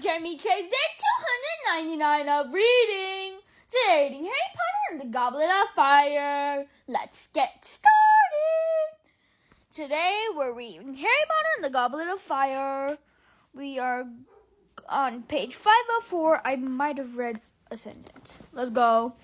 Jeremy. Today's day 299 of reading. Today reading Harry Potter and the Goblet of Fire. Let's get started. Today we're reading Harry Potter and the Goblet of Fire. We are on page 504. I might have read a sentence. Let's go.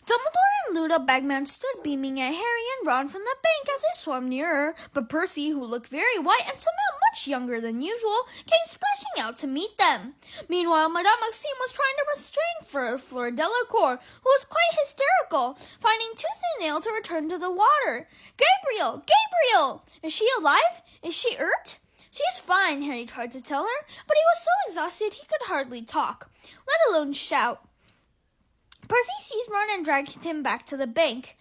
Dumbledore and Ludo Bagman stood beaming at Harry and Ron from the bank as they swam nearer, but Percy, who looked very white and somehow much younger than usual, came splashing out to meet them. Meanwhile, Madame Maxime was trying to restrain Fleur Delacour, who was quite hysterical, finding tooth and nail to return to the water. Gabriel! Gabriel! Is she alive? Is she hurt? She's fine, Harry tried to tell her, but he was so exhausted he could hardly talk, let alone shout. Percy seized Ron and dragged him back to the bank.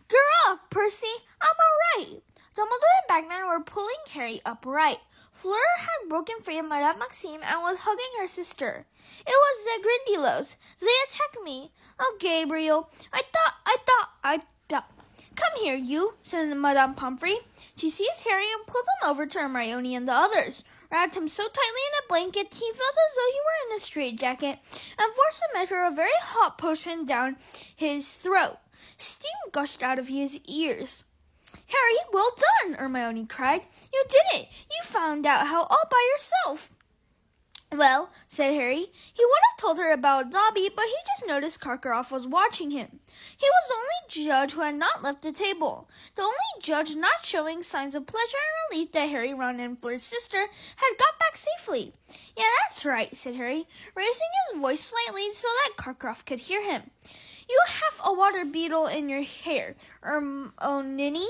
Girl, Percy, I'm all right. Dumbledore and Bagman were pulling Harry upright. Fleur had broken free of Madame Maxime and was hugging her sister. It was the Grindylows. They attacked me. Oh, Gabriel, I thought. Come here, you, said Madame Pomfrey. She seized Harry and pulled him over to Hermione and the others. Wrapped him so tightly in a blanket he felt as though he were in a straitjacket, and forced a measure of very hot potion down his throat. Steam gushed out of his ears. Harry, well done, Hermione cried. You did it. You found out how all by yourself. Well, said Harry, he would have told her about Dobby, but he just noticed Karkaroff was watching him. He was the only judge who had not left the table, the only judge not showing signs of pleasure and relief that Harry, Ron, and Fleur's sister had got back safely. Yeah, that's right, said Harry, raising his voice slightly so that Karkaroff could hear him. You have a water beetle in your hair, Ninny,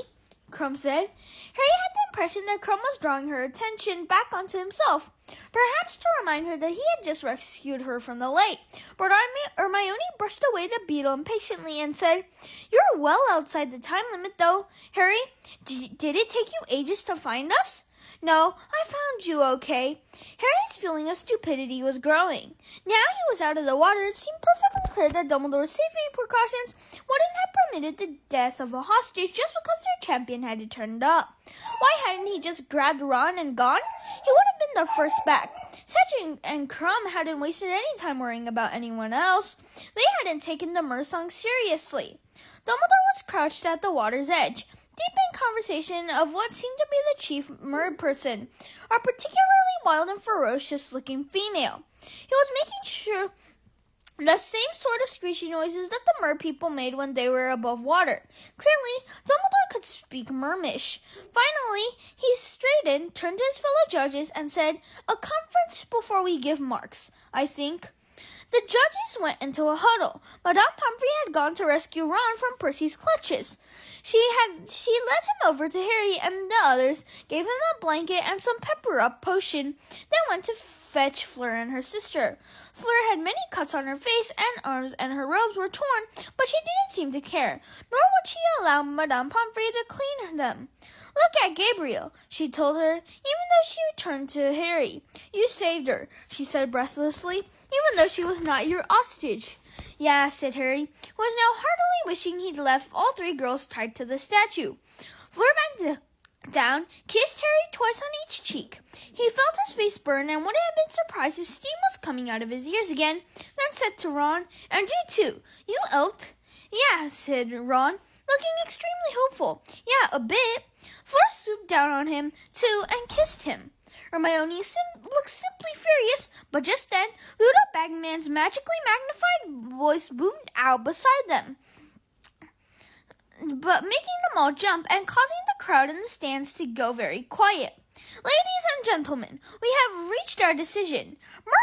Crumb said. Harry had the impression that Crumb was drawing her attention back onto himself, perhaps to remind her that he had just rescued her from the lake. But Hermione brushed away the beetle impatiently and said, You're well outside the time limit, though. Harry, did it take you ages to find us? No, I found you okay. Harry's feeling of stupidity was growing. Now he was out of the water, it seemed perfectly clear that Dumbledore's safety precautions wouldn't have permitted the death of a hostage just because their champion hadn't turned up. Why hadn't he just grabbed Ron and gone? He would have been the first back. Cedric and Crumb hadn't wasted any time worrying about anyone else. They hadn't taken the Mersong seriously. Dumbledore was crouched at the water's edge, deep in conversation of what seemed to be the chief mer person, a particularly wild and ferocious-looking female. He was making sure the same sort of screechy noises that the mer people made when they were above water. Clearly, Dumbledore could speak Mermish. Finally, he straightened, turned to his fellow judges, and said, A conference before we give marks, I think. The judges went into a huddle. Madame Pomfrey had gone to rescue Ron from Percy's clutches. She led him over to Harry and the others, gave him a blanket and some pepper-up potion, then went to fetch Fleur and her sister. Fleur had many cuts on her face and arms, and her robes were torn, but she didn't seem to care, nor would she allow Madame Pomfrey to clean them. Look at Gabriel, she told her, even though she turned to Harry. You saved her, she said breathlessly, even though she was not your hostage. Yeah, said Harry, who was now heartily wishing he'd left all three girls tied to the statue. Fleur bent down, kissed Harry twice on each cheek. He felt his face burn and would have been surprised if steam was coming out of his ears again, then said to Ron, And you too, you elked? Yeah, said Ron, looking extremely hopeful. Yeah, a bit. Fleur swooped down on him, too, and kissed him. Hermione looked simply furious, but just then, Ludo Bagman's magically magnified voice boomed out beside them, but making them all jump and causing the crowd in the stands to go very quiet. Ladies and gentlemen, we have reached our decision.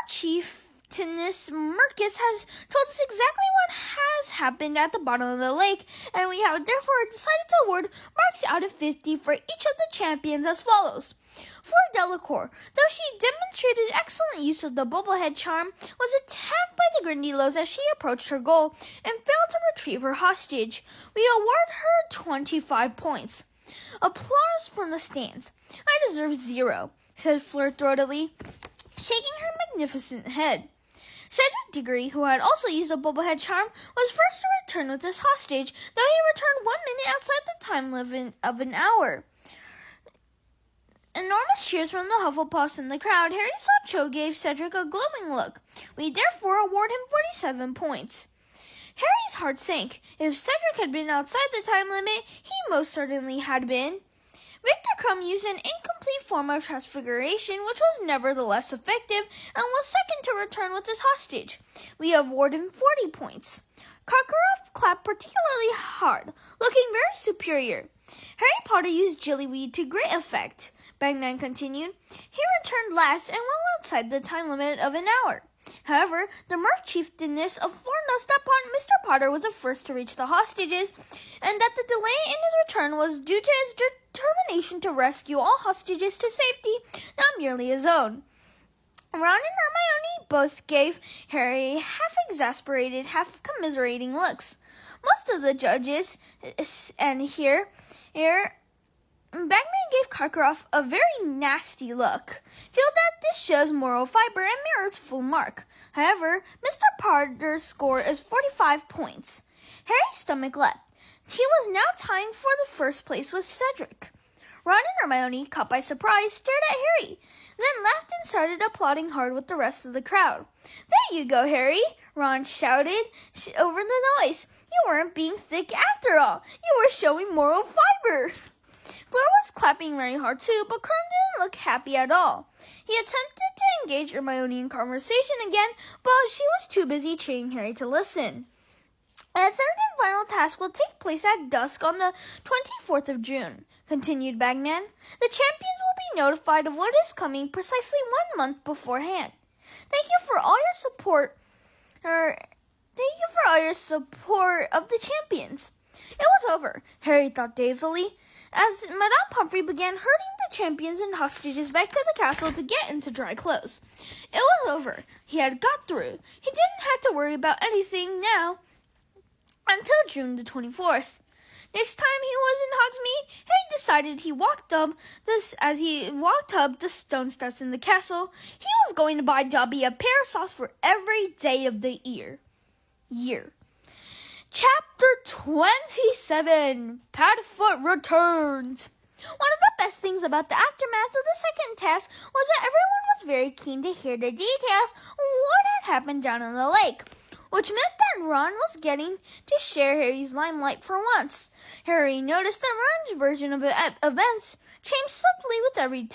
Chieftainess Mercus has told us exactly what has happened at the bottom of the lake, and we have therefore decided to award marks out of 50 for each of the champions as follows. Fleur Delacour, though she demonstrated excellent use of the Bubblehead charm, was attacked by the Grindylows as she approached her goal and failed to retrieve her hostage. We award her 25 points. Applause from the stands. I deserve 0, said Fleur throatily, shaking her magnificent head. Cedric Diggory, who had also used a Bubblehead charm, was first to return with his hostage, though he returned 1 minute outside the time limit of an hour. enormous cheers from the Hufflepuffs in the crowd, Harry saw Cho gave Cedric a glowing look. We therefore award him 47 points. Harry's heart sank. If Cedric had been outside the time limit, he most certainly had been. Victor Crumb used an incomplete form of transfiguration, which was nevertheless effective, and was second to return with his hostage. We award him 40 points. Karkaroff clapped particularly hard, looking very superior. Harry Potter used Jillyweed to great effect, Bagman continued. He returned last and well outside the time limit of an hour. However, the Merc Chieftainess informed us that Mr. Potter was the first to reach the hostages, and that the delay in his return was due to his determination to rescue all hostages to safety, not merely his own. Ron and Hermione both gave Harry half-exasperated, half-commiserating looks. Most of the judges, and here, Bagman gave Karkaroff a very nasty look. Feel that this shows moral fiber and merits full mark. However, Mr. Potter's score is 45 points. Harry's stomach leapt. He was now tying for the first place with Cedric. Ron and Hermione, caught by surprise, stared at Harry, then laughed and started applauding hard with the rest of the crowd. "There you go, Harry," Ron shouted over the noise. "You weren't being thick after all. You were showing moral fiber." Fleur was clapping very hard too, but Crumb didn't look happy at all. He attempted to engage Hermione in conversation again, but she was too busy cheering Harry to listen. A third and final task will take place at dusk on the 24th of June, continued Bagman. The champions will be notified of what is coming precisely 1 month beforehand. Thank you for all your support of the champions. It was over, Harry thought dazedly, as Madame Pomfrey began herding the champions and hostages back to the castle to get into dry clothes. It was over. He had got through. He didn't have to worry about anything now until June the 24th. Next time he was in Hogsmeade, Harry decided as he walked up the stone steps in the castle, he was going to buy Dobby a pair of socks for every day of the year. Chapter 27, Padfoot Returns. One of the best things about the aftermath of the second task was that everyone was very keen to hear the details of what had happened down in the lake, which meant that Ron was getting to share Harry's limelight for once. Harry noticed that Ron's version of events changed subtly with every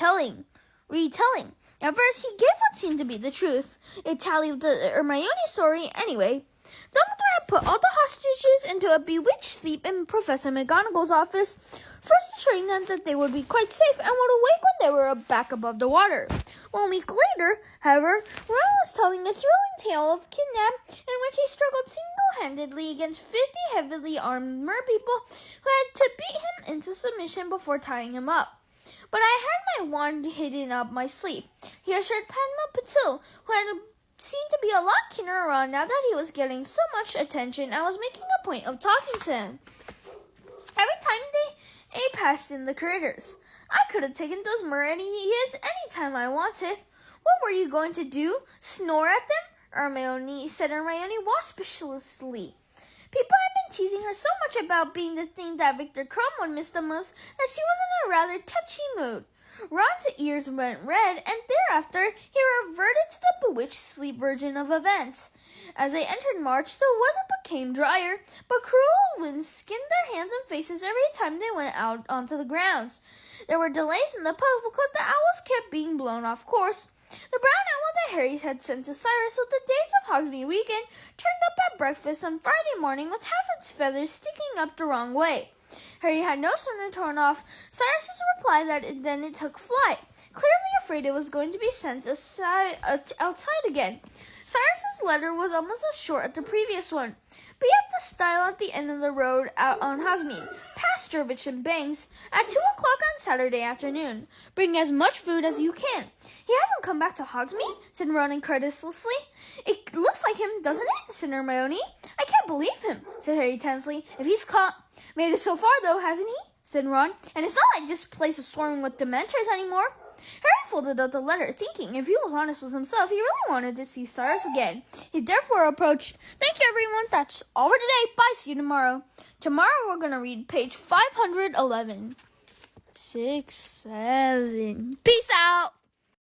retelling. At first, he gave what seemed to be the truth. It tallied with the Hermione story anyway. Dumbledore had put all the hostages into a bewitched sleep in Professor McGonagall's office, first assuring them that they would be quite safe and would awake when they were back above the water. 1 week later, however, Ron was telling a thrilling tale of kidnapping in which he struggled single-handedly against 50 heavily armed merpeople who had to beat him into submission before tying him up. "But I had my wand hidden up my sleeve," he assured Padma Patil, who had seemed to be a lot keener around now that he was getting so much attention and was making a point of talking to him. Every time they passed in the corridors, "I could have taken those Meridians any time I wanted." "What were you going to do? Snore at them?" said Hermione waspishly. People had been teasing her so much about being the thing that Victor Crumb would miss the most that she was in a rather touchy mood. Ron's ears went red, and thereafter he reverted to the bewitched sleep version of events. As they entered March, the weather became drier, but cruel winds skinned their hands and faces every time they went out onto the grounds. There were delays in the post because the owls kept being blown off course. The brown owl that Harry had sent to Cyrus with the dates of Hogsmeade weekend turned up at breakfast on Friday morning with half its feathers sticking up the wrong way. Harry had no sooner torn off Cyrus's reply than it took flight, clearly afraid it was going to be sent outside again. Cyrus's letter was almost as short as the previous one. "Be at the stile at the end of the road out on Hogsmeade, past Jervich and Banks, at 2 o'clock on Saturday afternoon. Bring as much food as you can." "He hasn't come back to Hogsmeade?" said Ron incredulously. "It looks like him, doesn't it?" said Hermione. "I can't believe him," said Harry tensely. "If he's made it so far, though, hasn't he?" said Ron. "And it's not like this place is swarming with Dementors anymore." Harry folded up the letter, thinking if he was honest with himself, he really wanted to see Cyrus again. He therefore approached. "Thank you, everyone. That's all for today. Bye. See you tomorrow." Tomorrow we're going to read page 511. 6, 7. Peace out!